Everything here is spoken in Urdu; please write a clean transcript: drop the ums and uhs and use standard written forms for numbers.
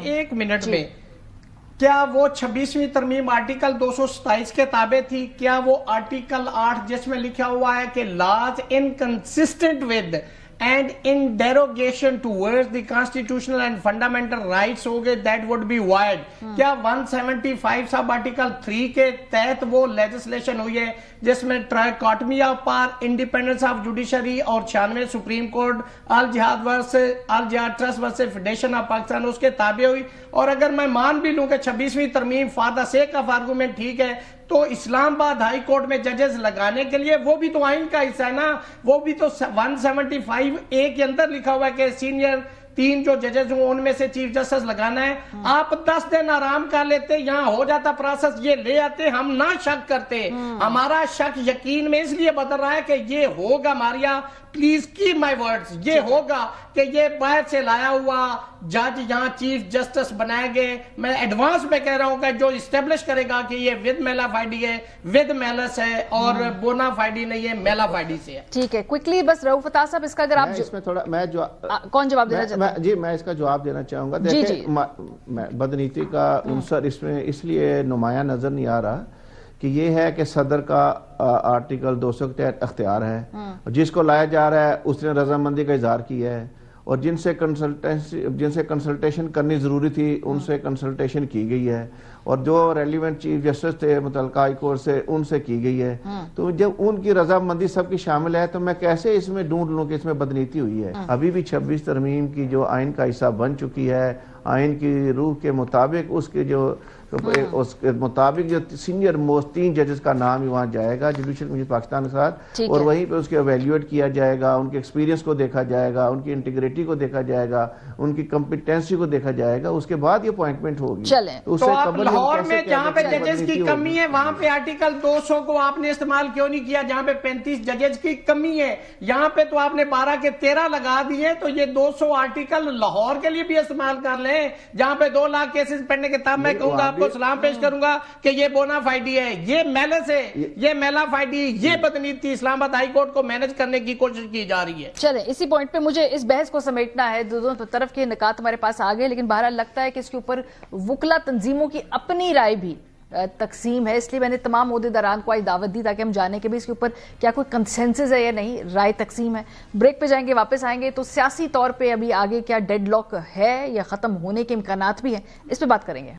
ایک منٹ میں کیا وہ 26ویں ترمیم آرٹیکل 227 کے تابع تھی؟ کیا وہ آرٹیکل 8 جس میں لکھا ہوا ہے کہ laws inconsistent with and in derogation towards the constitutional and fundamental rights ہو گئے that would be void. کیا 175 سب آرٹیکل 3 کے تحت وہ لیجسلیشن ہوئی ہے جس میں trichotomy of power, independence of judiciary اور 96 Supreme Court Al-Jehad Trust versus Federation of Pakistan اس کے تابع ہوئی؟ اور اگر میں مان بھی لوں کہ 26ویں ترمیم for the sake of argument ٹھیک ہے، تو اسلام آباد ہائی کورٹ میں ججز لگانے کے لیے وہ بھی تو آئین کا حصہ ہے نا، وہ بھی تو 175A کے اندر لکھا ہوا ہے کہ سینئر 3 جو ججز ہوں ان میں سے چیف جسٹس لگانا ہے۔ آپ 10 دن آرام کر لیتے، یہاں ہو جاتا پروسیس، یہ لے آتے، ہم نہ شک کرتے۔ ہمارا شک یقین میں اس لیے بدل رہا ہے کہ یہ ہوگا ماریا، پلیز کیپ مائی ورڈز، یہ ہوگا کہ یہ باہر سے لایا ہوا جج یہاں چیف جسٹس بنائے گئے۔ میں ایڈوانس میں کہہ رہا ہوں کہ جو اسٹیبلش کرے گا کہ یہ ود میلا فائڈی ہے، ود میلس ہے اور بونا فائڈی نہیں ہے، میلا فائڈی سے ہے۔ ٹھیک ہے، کوئکلی بس رؤف فتح صاحب اس کا اگر آپ اس میں تھوڑا میں جو کون جواب دینا چاہتا ہے؟ جی میں اس کا جواب دینا چاہوں گا۔ دیکھیں بدنیتی کا عنصر اس میں اس لیے نمایاں نظر نہیں آ رہا کہ یہ ہے کہ صدر کا آرٹیکل 200 کے تحت اختیار ہے، جس کو لایا جا رہا ہے اس نے رضامندی کا اظہار کیا ہے، اور جن سے کنسلٹیشن کرنی ضروری تھی ان سے کنسلٹیشن کی گئی ہے، اور جو ریلیونٹ چیف جسٹس تھے متعلقہ ہائی کورٹ سے ان سے کی گئی ہے۔ تو جب ان کی رضامندی سب کی شامل ہے تو میں کیسے اس میں ڈھونڈ لوں کہ اس میں بدنیتی ہوئی ہے؟ ابھی بھی 26 ترمیم کی جو آئین کا حصہ بن چکی ہے، آئین کی روح کے مطابق اس کے مطابق جو سینئر موسٹ 3 ججز کا نام ہی وہاں جائے گا جوڈیشل کمیشن پاکستان کے ساتھ، اور وہیں پہ اس کے ایویلیویٹ کیا جائے گا، ان کے ایکسپیرینس کو دیکھا جائے گا، ان کی انٹیگریٹی کو دیکھا جائے گا، ان کی کمپیٹنسی کو دیکھا جائے گا، اس کے بعد یہ اپوائنٹمنٹ ہوگی۔ تو آپ لاہور میں جہاں پہ ججز کی کمی ہے وہاں پہ آرٹیکل 200 کو آپ نے استعمال کیوں نہیں کیا؟ جہاں پہ 35 ججز کی کمی ہے یہاں پہ تو آپ نے 12 کے 13 لگا دیے، تو یہ 200 آرٹیکل لاہور کے لیے بھی استعمال کر لیں جہاں پہ 2 لاکھ کیسز پڑھنے کے تب میں کہوں گا آپ کو سلام پیش کروں گا کہ یہ بونا فائڈی ہے، یہ میلس ہے، یہ میلا فائڈی، یہ بدنیتی اسلام آباد ہائی کورٹ کو مینج کرنے کی کوشش کی جا رہی ہے۔ چلیں اسی پوائنٹ پہ مجھے اس بحث کو سمیٹنا ہے، دونوں طرف کے نکات ہمارے پاس آ گئے، لیکن بہرحال لگتا ہے کہ اس کے اوپر وکلا تنظیموں کی اپنی رائے بھی تقسیم ہے، اس لیے میں نے تمام عہدیداران کو آج دعوت دی تاکہ ہم جانیں کہ بھی اس کے اوپر کیا کوئی کنسنسس ہے یا نہیں، رائے تقسیم ہے۔ بریک پہ جائیں گے، واپس آئیں گے تو سیاسی طور پہ ابھی آگے کیا ڈیڈ لاک ہے یا ختم ہونے کے امکانات بھی ہیں، اس پہ بات کریں گے۔